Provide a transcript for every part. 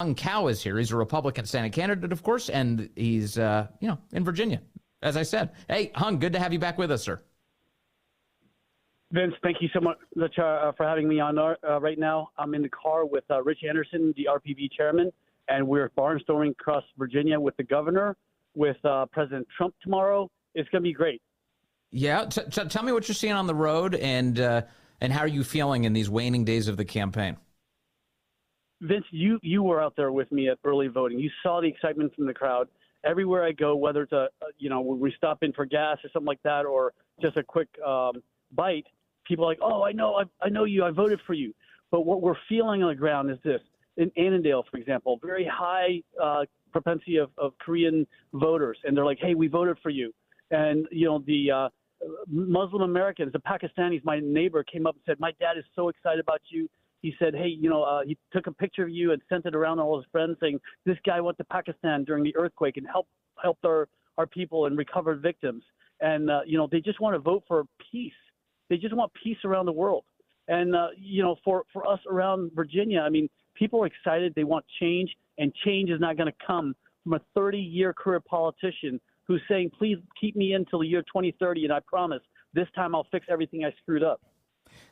Hung Cao is here. He's a Republican Senate candidate, of course, and he's, in Virginia, as I said. Hey, Hung, good to have you back with us, sir. Vince, thank you so much for having me on right now. I'm in the car with Rich Anderson, the RPV chairman, and we're barnstorming across Virginia with the governor, with President Trump tomorrow. It's going to be great. Yeah. Tell me what you're seeing on the road, and how are you feeling in these waning days of the campaign? Vince, you were out there with me at early voting. You saw the excitement from the crowd. Everywhere I go, whether it's when we stop in for gas or something like that, or just a quick bite, people are like, oh, I know you, I voted for you. But what we're feeling on the ground is this. In Annandale, for example, very high propensity of Korean voters. And they're like, hey, we voted for you. And, the Muslim Americans, the Pakistanis, my neighbor came up and said, my dad is so excited about you. He said, hey, he took a picture of you and sent it around to all his friends saying, this guy went to Pakistan during the earthquake and helped our people and recovered victims. And, they just want to vote for peace. They just want peace around the world. And, for us around Virginia, I mean, people are excited. They want change, and change is not going to come from a 30-year career politician who's saying, please keep me until the year 2030, and I promise this time I'll fix everything I screwed up.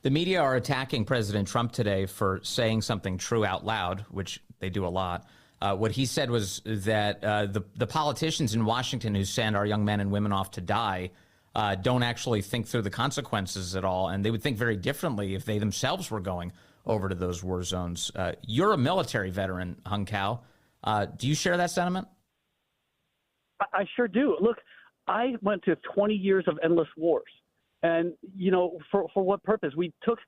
The media are attacking President Trump today for saying something true out loud, which they do a lot. What he said was that the politicians in Washington who send our young men and women off to die don't actually think through the consequences at all, and they would think very differently if they themselves were going over to those war zones. You're a military veteran, Hung Cao. Do you share that sentiment? I sure do. Look, I went to 20 years of endless wars. And, for what purpose? We took,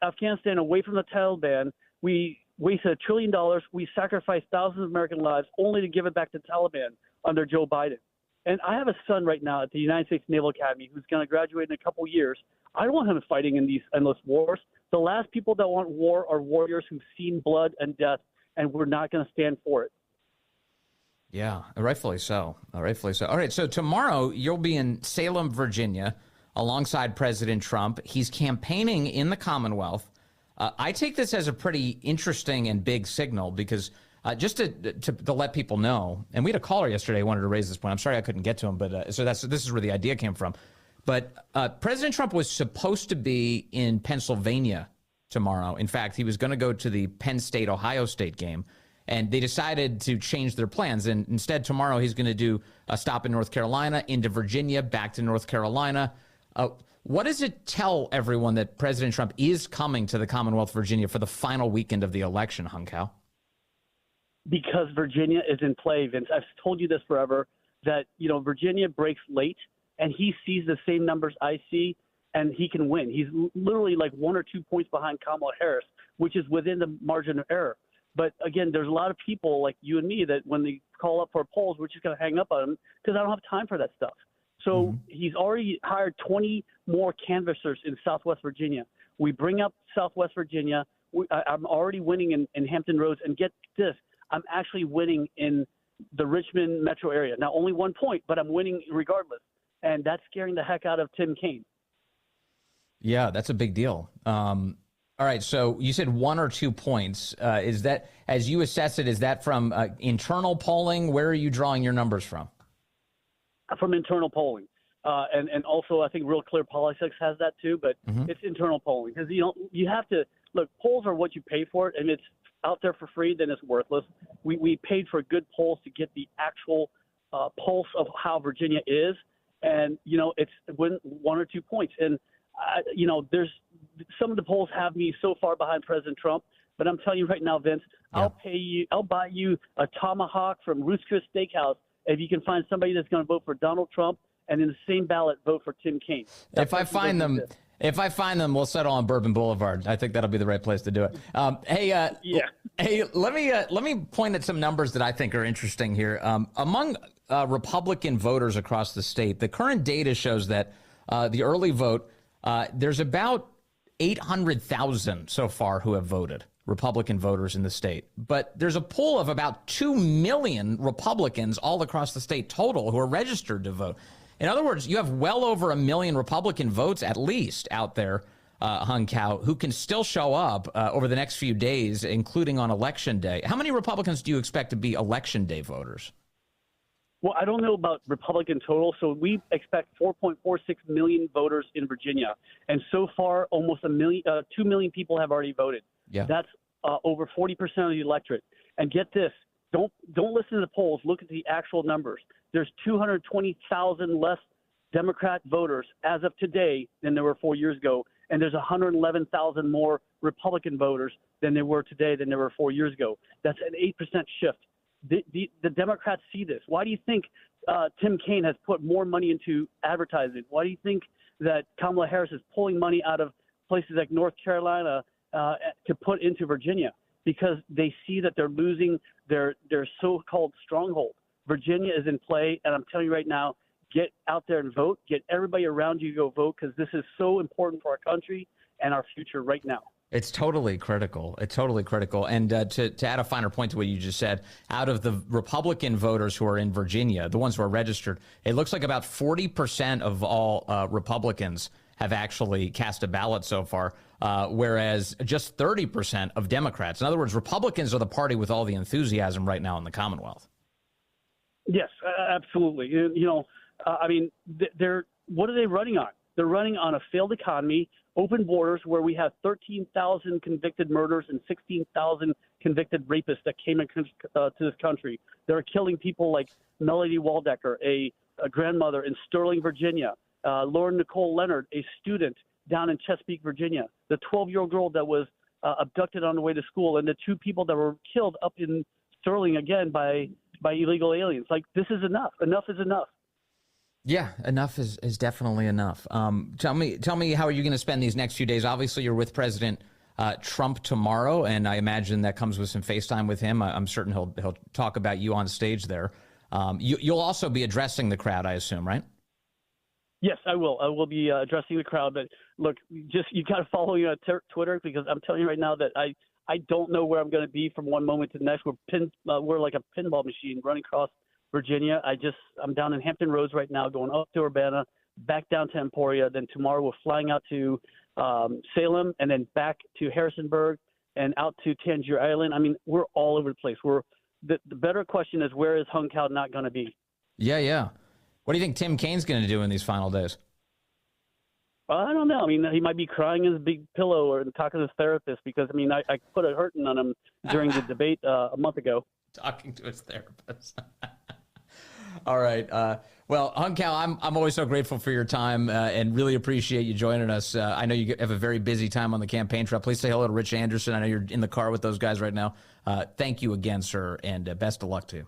Afghanistan away from the Taliban. We wasted $1 trillion. We sacrificed thousands of American lives only to give it back to the Taliban under Joe Biden. And I have a son right now at the United States Naval Academy who's going to graduate in a couple of years. I don't want him fighting in these endless wars. The last people that want war are warriors who've seen blood and death, and we're not going to stand for it. Yeah, rightfully so. Rightfully so. All right, so tomorrow you'll be in Salem, Virginia, alongside President Trump. He's campaigning in the Commonwealth. I take this as a pretty interesting and big signal because just to let people know, and we had a caller yesterday who wanted to raise this point. I'm sorry I couldn't get to him, but this is where the idea came from. But President Trump was supposed to be in Pennsylvania tomorrow. In fact, he was going to go to the Penn State-Ohio State game. And they decided to change their plans. And instead, tomorrow, he's going to do a stop in North Carolina, into Virginia, back to North Carolina. What does it tell everyone that President Trump is coming to the Commonwealth of Virginia for the final weekend of the election, Hung Cao? Because Virginia is in play, Vince. I've told you this forever, that, Virginia breaks late, and he sees the same numbers I see, and he can win. He's literally like 1 or 2 points behind Kamala Harris, which is within the margin of error. But, again, there's a lot of people like you and me that when they call up for polls, we're just going to hang up on them because I don't have time for that stuff. So he's already hired 20 more canvassers in Southwest Virginia. We bring up Southwest Virginia. I'm already winning in Hampton Roads. And get this, I'm actually winning in the Richmond metro area. Now, only 1 point, but I'm winning regardless. And that's scaring the heck out of Tim Kaine. Yeah, that's a big deal. All right, so you said 1 or 2 points. Is that, as you assess it, is that from internal polling? Where are you drawing your numbers from? From internal polling. And also I think Real Clear Politics has that too, but it's internal polling. Because, you have to – look, polls are what you pay for it, and it's out there for free, then it's worthless. We paid for good polls to get the actual pulse of how Virginia is, and, it's 1 or 2 points. And, there's – some of the polls have me so far behind President Trump, but I'm telling you right now, Vince, yeah. I'll buy you a tomahawk from Ruth's Chris Steakhouse if you can find somebody that's going to vote for Donald Trump and in the same ballot vote for Tim Kaine. If I find them, we'll settle on Bourbon Boulevard. I think that'll be the right place to do it. Hey, let me point at some numbers that I think are interesting here. Among Republican voters across the state, the current data shows that the early vote, there's about 800,000 so far who have voted, Republican voters in the state. But there's a pool of about 2 million Republicans all across the state total who are registered to vote. In other words, you have well over 1 million Republican votes at least out there. Hung Cao, who can still show up over the next few days, including on Election Day. How many Republicans do you expect to be Election Day voters? Well, I don't know about Republican total, so we expect 4.46 million voters in Virginia, and so far, almost 2 million people have already voted. Yeah, that's over 40% of the electorate. And get this: don't listen to the polls. Look at the actual numbers. There's 220,000 less Democrat voters as of today than there were 4 years ago, and there's 111,000 more Republican voters than there were today than there were 4 years ago. That's an 8% shift. The Democrats see this. Why do you think Tim Kaine has put more money into advertising? Why do you think that Kamala Harris is pulling money out of places like North Carolina to put into Virginia? Because they see that they're losing their so-called stronghold. Virginia is in play, and I'm telling you right now, get out there and vote. Get everybody around you to go vote, because this is so important for our country and our future right now. It's totally critical. It's totally critical. And to add a finer point to what you just said, out of the Republican voters who are in Virginia, the ones who are registered, it looks like about 40% of all Republicans have actually cast a ballot so far, whereas just 30% of Democrats. In other words, Republicans are the party with all the enthusiasm right now in the Commonwealth. Yes, absolutely. I mean, what are they running on? They're running on a failed economy, open borders, where we have 13,000 convicted murders and 16,000 convicted rapists that came to this country. They're killing people like Melody Waldecker, a grandmother in Sterling, Virginia, Lauren Nicole Leonard, a student down in Chesapeake, Virginia, the 12-year-old girl that was abducted on the way to school, and the 2 people that were killed up in Sterling again by illegal aliens. Like, this is enough. Enough is enough. Yeah, enough is definitely enough. Tell me, how are you going to spend these next few days? Obviously, you're with President Trump tomorrow, and I imagine that comes with some FaceTime with him. I'm certain he'll talk about you on stage there. You'll also be addressing the crowd, I assume, right? Yes, I will. I will be addressing the crowd. But look, you got to follow me on Twitter, because I'm telling you right now that I don't know where I'm going to be from one moment to the next. We're like a pinball machine running across Virginia. I'm down in Hampton Roads right now, going up to Urbana, back down to Emporia. Then tomorrow we're flying out to Salem, and then back to Harrisonburg and out to Tangier Island. I mean, we're all over the place. The better question is, where is Hung Cao not going to be? Yeah. What do you think Tim Kaine's going to do in these final days? I don't know. I mean, he might be crying in his big pillow or talking to his therapist, because, I mean, I put a hurting on him during the debate a month ago. Talking to his therapist. All right. Well, Hung Cao, I'm always so grateful for your time and really appreciate you joining us. I know you have a very busy time on the campaign trail. Please say hello to Rich Anderson. I know you're in the car with those guys right now. Thank you again, sir, and best of luck to you.